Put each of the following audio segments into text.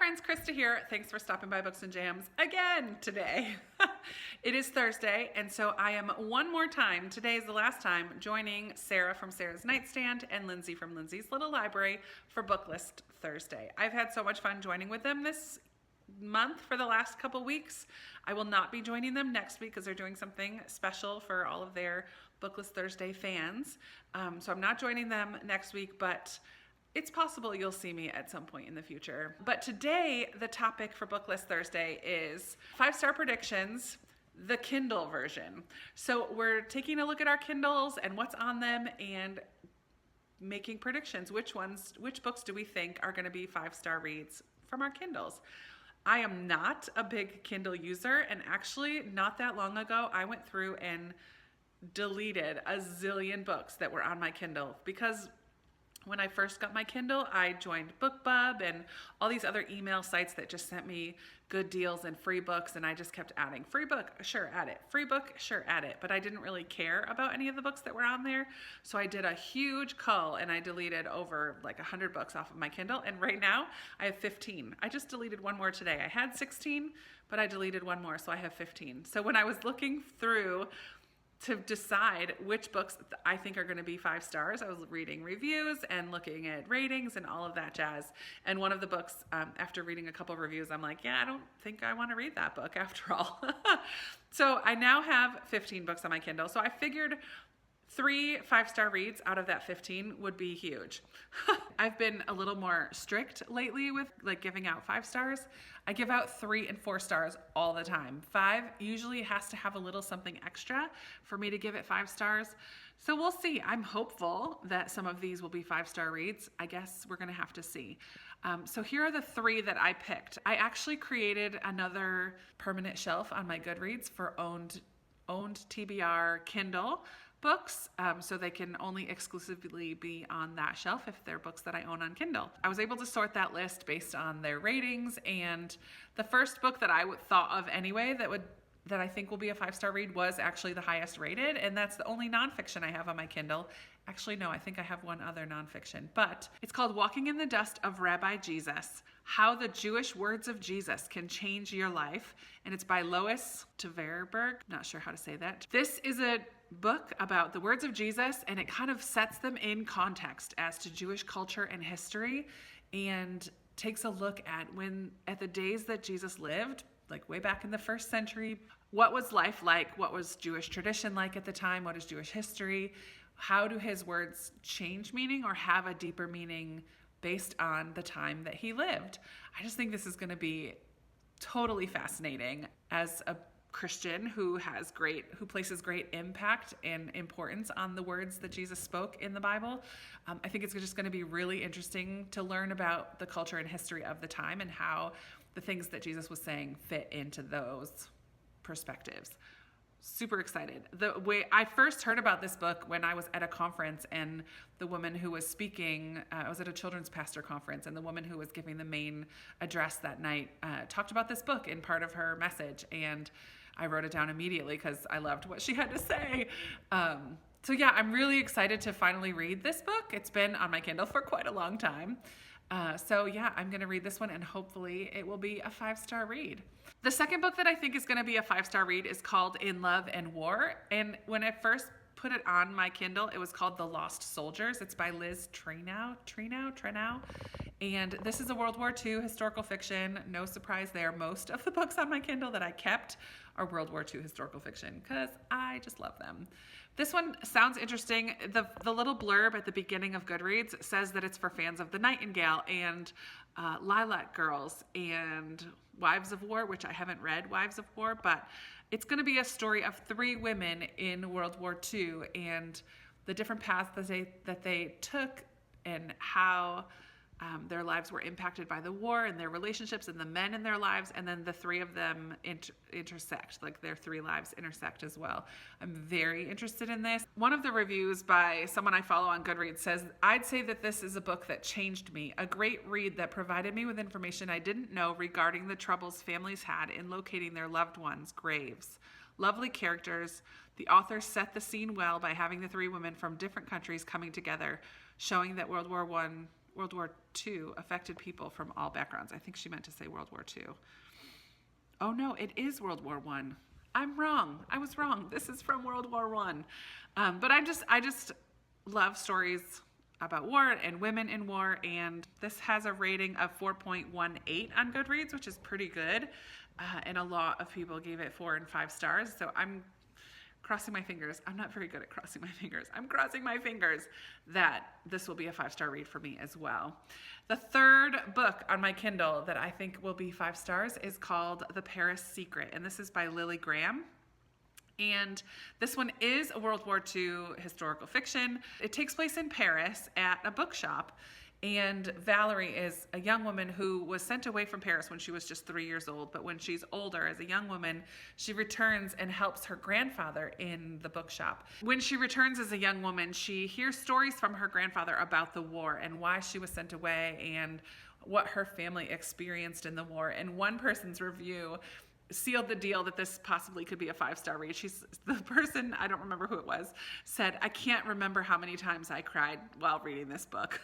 friends, Krista here. Thanks for stopping by Books and Jams again today. It is Thursday, and so I am one more time, today is the last time, joining Sarah from Sarah's Nightstand and Lindsey from Lindsey's Little Library for Booklist Thursday. I've had so much fun joining with them this month for the last couple weeks. I will not be joining them next week because they're doing something special for all of their Booklist Thursday fans. So I'm not joining them next week, but it's possible you'll see me at some point in the future. But today, the topic for Booklist Thursday is 5-star predictions, the Kindle version. So we're taking a look at our Kindles and what's on them and making predictions. Which books do we think are gonna be 5-star reads from our Kindles? I am not a big Kindle user, and actually not that long ago, I went through and deleted a zillion books that were on my Kindle because when I first got my Kindle, I joined BookBub and all these other email sites that just sent me good deals and free books, and I just kept adding free book, sure, add it, free book, sure, add it. But I didn't really care about any of the books that were on there, so I did a huge cull and I deleted over like 100 books off of my Kindle, and right now I have 15. I just deleted one more today. I had 16, but I deleted one more, so I have 15. So when I was looking through to decide which books I think are going to be 5 stars, I was reading reviews and looking at ratings and all of that jazz. And one of the books, after reading a couple of reviews, I'm like, yeah, I don't think I want to read that book after all. So I now have 15 books on my Kindle. So I figured 3 5-star reads out of that 15 would be huge. I've been a little more strict lately with like giving out 5 stars. I give out 3 and 4 stars all the time. 5 usually has to have a little something extra for me to give it 5 stars. So we'll see. I'm hopeful that some of these will be 5-star reads. I guess we're gonna have to see. So here are the 3 that I picked. I actually created another permanent shelf on my Goodreads for owned TBR Kindle books, so they can only exclusively be on that shelf if they're books that I own on Kindle. I was able to sort that list based on their ratings, and the first book that I thought of anyway that I think will be a 5-star read was actually the highest rated, and that's the only nonfiction I have on my Kindle. Actually, no, I think I have one other nonfiction, but it's called Walking in the Dust of Rabbi Jesus: How the Jewish Words of Jesus Can Change Your Life, and it's by Lois Tverberg. Not sure how to say that. This is a book about the words of Jesus, and it kind of sets them in context as to Jewish culture and history, and takes a look at the days that Jesus lived, like way back in the 1st century. What was life like? What was Jewish tradition like at the time? What is Jewish history? How do his words change meaning or have a deeper meaning based on the time that he lived? I just think this is going to be totally fascinating as a Christian who places great impact and importance on the words that Jesus spoke in the Bible. I think it's just going to be really interesting to learn about the culture and history of the time and how the things that Jesus was saying fit into those perspectives. Super excited. The way I first heard about this book when I was at a conference, and the woman who was speaking, I was at a children's pastor conference, and the woman who was giving the main address that night talked about this book in part of her message, and I wrote it down immediately because I loved what she had to say. So yeah, I'm really excited to finally read this book. It's been on my Kindle for quite a long time. So yeah, I'm going to read this one, and hopefully it will be a 5-star read. The second book that I think is going to be a 5-star read is called In Love and War. And when I first put it on my Kindle, it was called The Lost Soldiers. It's by Liz Trenow. And this is a World War II historical fiction. No surprise there. Most of the books on my Kindle that I kept are World War II historical fiction because I just love them. This one sounds interesting. The little blurb at the beginning of Goodreads says that it's for fans of The Nightingale and Lilac Girls and Wives of War, which I haven't read Wives of War, but it's going to be a story of 3 women in World War II and the different paths that they took and how their lives were impacted by the war and their relationships and the men in their lives, and then the 3 of them intersect, like their 3 lives intersect as well. I'm very interested in this. One of the reviews by someone I follow on Goodreads says, "I'd say that this is a book that changed me, a great read that provided me with information I didn't know regarding the troubles families had in locating their loved ones' graves. Lovely characters. The author set the scene well by having the 3 women from different countries coming together, showing that World War I World War II affected people from all backgrounds. I think she meant to say World War II. Oh no, it is World War I. I'm wrong. I was wrong. This is from World War I. But I just love stories about war and women in war, and this has a rating of 4.18 on Goodreads, which is pretty good. And a lot of people gave it 4 and 5 stars. So I'm crossing my fingers. I'm not very good at crossing my fingers. I'm crossing my fingers that this will be a 5-star read for me as well. The third book on my Kindle that I think will be 5 stars is called The Paris Secret, and this is by Lily Graham. And this one is a World War II historical fiction. It takes place in Paris at a bookshop. And Valerie is a young woman who was sent away from Paris when she was just 3 years old. But when she's older, as a young woman, she returns and helps her grandfather in the bookshop. When she returns as a young woman, she hears stories from her grandfather about the war and why she was sent away and what her family experienced in the war. And one person's review sealed the deal that this possibly could be a 5-star read. The person, I don't remember who it was, said, "I can't remember how many times I cried while reading this book."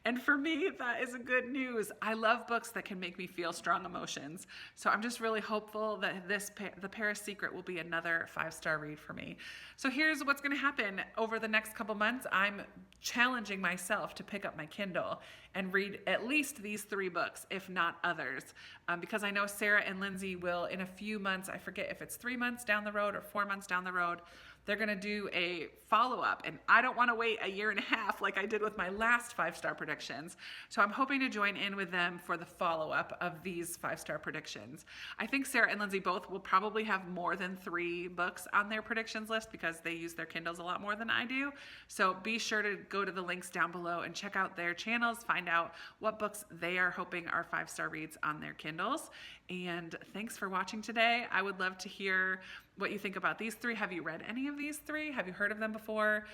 And for me, that is a good news. I love books that can make me feel strong emotions. So I'm just really hopeful that The Paris Secret will be another 5-star read for me. So here's what's going to happen over the next couple months. I'm challenging myself to pick up my Kindle and read at least these 3 books, if not others, because I know Sarah and Lindsey will, in a few months, I forget if it's 3 months down the road or 4 months down the road, they're going to do a follow-up, and I don't want to wait a year and a half like I did with my last 5-star predictions. So I'm hoping to join in with them for the follow-up of these 5-star predictions. I think Sarah and Lindsey both will probably have more than 3 books on their predictions list because they use their Kindles a lot more than I do. So be sure to go to the links down below and check out their channels, find out what books they are hoping are 5-star reads on their Kindles. And thanks for watching today. I would love to hear what you think about these 3. Have you read any of these 3? Have you heard of them before?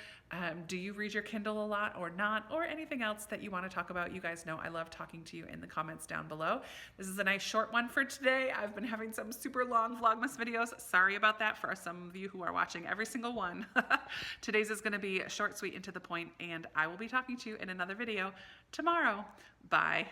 Do you read your Kindle a lot or not? Or anything else that you want to talk about? You guys know I love talking to you in the comments down below. This is a nice short one for today. I've been having some super long Vlogmas videos. Sorry about that for some of you who are watching every single one. Today's is going to be short, sweet, and to the point, and I will be talking to you in another video tomorrow. Bye.